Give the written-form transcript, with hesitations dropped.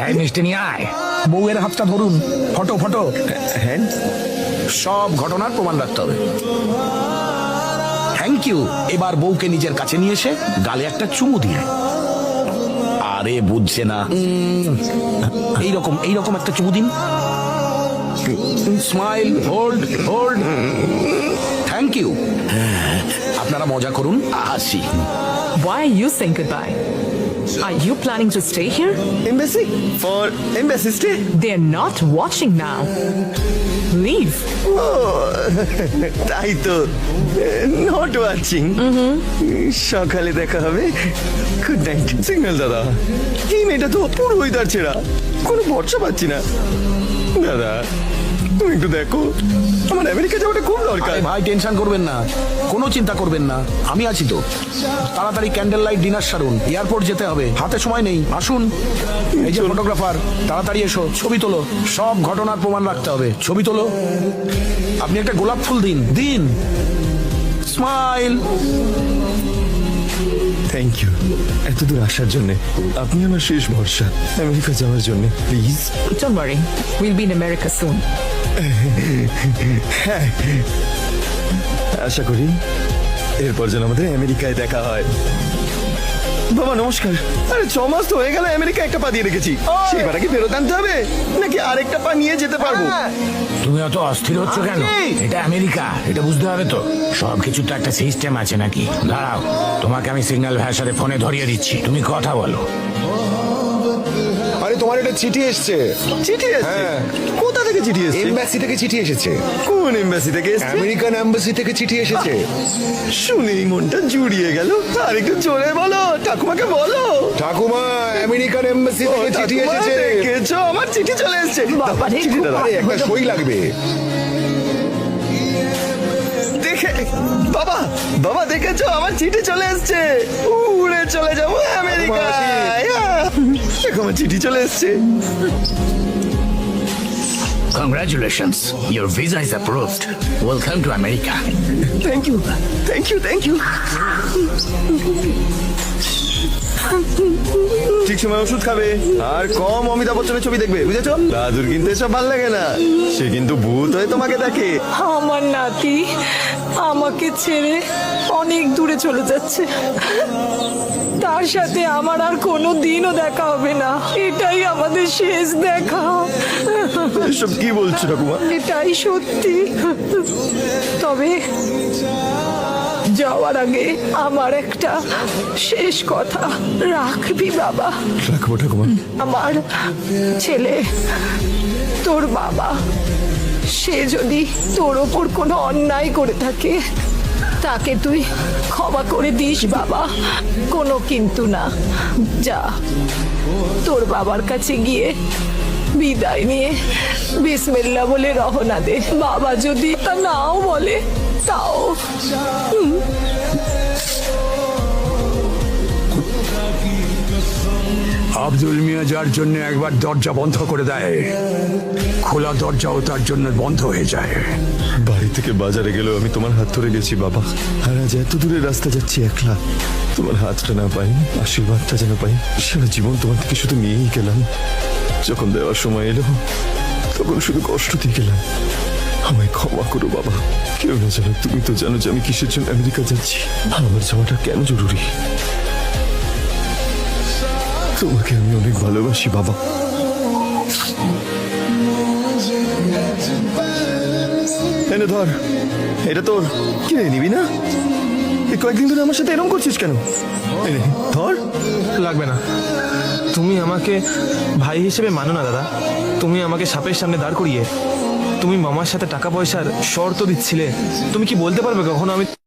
এই মিষ্টি নিয়ে আয়। বউয়ের হাতটা ধরুন, ফটো ফটো। হ্যাঁ, সব ঘটনার প্রমাণ রাখতে হবে। Thank you. এবার বউকে নিজের কাছে নিয়ে এসে গালে একটা চুমু দিয়ে। আরে বুঝছে না, এইরকম এইরকম একটা চুমু দিন। Smile, hold hold. Thank you. আপনারা মজা করুন, আসি। Why are you saying goodbye? Are you planning to stay here? Embassy for embassy stay. They're not watching now. Leave. তাই তো, নট ওয়াচিং। সকালে দেখা হবে। Good night. সিগন্যাল দাদা, এই মেয়েটা তো পুরোই দাঁড় ছেড়া, কোনো ভরসা পাচ্ছি না। দাদা তুমি একটু দেখো, আমার আমেরিকা যাওয়াটা খুব দরকার। আরে ভাই টেনশন করবেন না, কোনো চিন্তা করবেন না, আমি আছি তো। তাড়াতাড়ি ক্যান্ডেল লাইট ডিনার সারুন, এয়ারপোর্ট যেতে হবে, হাতে সময় নেই। আসুন, এই যে ফটোগ্রাফার, তাড়াতাড়ি এসো, ছবি তোলো। সব ঘটনার প্রমাণ রাখতে হবে, ছবি তোলো। আপনি একটা গোলাপ ফুল দিন, দিন। স্মাইল। থ্যাংক ইউ এত দূর আসার জন্য। আপনি আমার শেষ ভরসা আমেরিকা যাওয়ার জন্য। Please. Don't worry. We'll be in America soon. হ্যাঁ, আশা করি এরপর যেন আমাদের আমেরিকায় দেখা হয়। বাবা নমস্কার। আরে 6 মাস তো হয়ে গেল আমেরিকা একটা পা দিয়ে রেখেছি, সেবার কি ফেরত আনতে হবে নাকি আরেকটা পা নিয়ে যেতে পারবো? তুমি অত অস্থির হচ্ছ কেন? এটা আমেরিকা, এটা বুঝতে হবে তো। সবকিছু তো একটা সিস্টেম আছে নাকি? দাঁড়াও, তোমাকে আমি সিগন্যাল ভাষাতে ফোনে ধরিয়ে দিচ্ছি, তুমি কথা বলো। আরে তোমার একটা চিঠি এসছে। চিঠি এসেছে? কোথা থেকে চিঠি এসেছে? এমবাসি থেকে চিঠি এসেছে। কোন এমবাসি থেকে এসেছে? আমেরিকান এমবাসি থেকে চিঠি এসেছে। শুনেই মনটা জুড়িয়ে গেল। আর একটু জোরে বলো, ঠাকুমাকে বলো। ঠাকুমা, আমেরিকান এমবাসি থেকে চিঠি ঠাকুমা, এসেছে। দেখেছো আমার চিঠি চলে এসেছে। বাবারে, চিঠি দাও। আরে একটা সই লাগবে। দেখে বাবা, বাবা দেখেছো আমার চিঠি চলে এসেছে। উড়ে চলে যাবো আমেরিকায়। দেখো আমার চিঠি চলে এসেছে। Congratulations, your visa is approved. Welcome to America. Thank you, thank you, thank you. ঠিক সময় ওষুধ খাবে আর কম অমিতাভ বচ্চনের ছবি দেখবে, বুঝেছো? দাদুর কিন্তু এসব ভাল লাগে না, সে কিন্তু ভূত হয়ে তোমাকে দেখে। আমার নাতি আমাকে ছেড়ে অনেক দূরে চলে যাচ্ছে, তার সাথে আমার আর কোনো দিনও দেখা হবে না। এটাই আমাদের শেষ দেখা। এসব কি বলছো ঠাকুমা? এটাই সত্যি। তবে যাওয়ার আগে আমার একটা শেষ কথা রাখবি বাবা? রাখবো ঠাকুমা। আমার ছেলে, তোর বাবা, সে যদি তোর ওপর কোনো অন্যায় করে থাকে তাকে তুই ক্ষমা করে দিস বাবা, কোনো কিন্তু না। যা তোর বাবার কাছে গিয়ে বিদায় নিয়ে বিসমিল্লাহ বলে রওনা দে। বাবা যদি তা নাও বলে তাও। আব্দুল মিয়া যার জন্য একবার দরজা বন্ধ করে দেয়, খোলা দরজাও তার জন্য বন্ধ হয়ে যায়। বাড়ি থেকে বাজারে গেলেও আমি তোমার হাত ধরে গেছি বাবা, আর আজ এত দূরের রাস্তা যাচ্ছি একলা। তোমার হাতটা না পাই, আশীর্বাদটা যেন পাই। সারা জীবন তোমার থেকে শুধু নিয়েই গেলাম, যখন দেওয়ার সময় এলো তখন শুধু কষ্ট দিয়ে গেলাম। আমায় ক্ষমা করো বাবা। কেউ না জানো, তুমি তো জানো যে আমি কিসের জন্য আমেরিকা যাচ্ছি, আমার যাওয়াটা কেন জরুরি। তোমাকে আমি অনেক ভালোবাসি বাবা। এনে ধর, এটা তোর। কি রে, নিবি না? এই কয়েকদিন ধরে আমার সাথে এরকম করছিস কেন? এনে ধর। লাগবে না, তুমি আমাকে ভাই হিসেবে মানো না দাদা। তুমি আমাকে সাপের সামনে দাঁড় করিয়ে তুমি মামার সাথে টাকা পয়সার শর্ত দিচ্ছিলে। তুমি কি বলতে পারবে কখনো আমি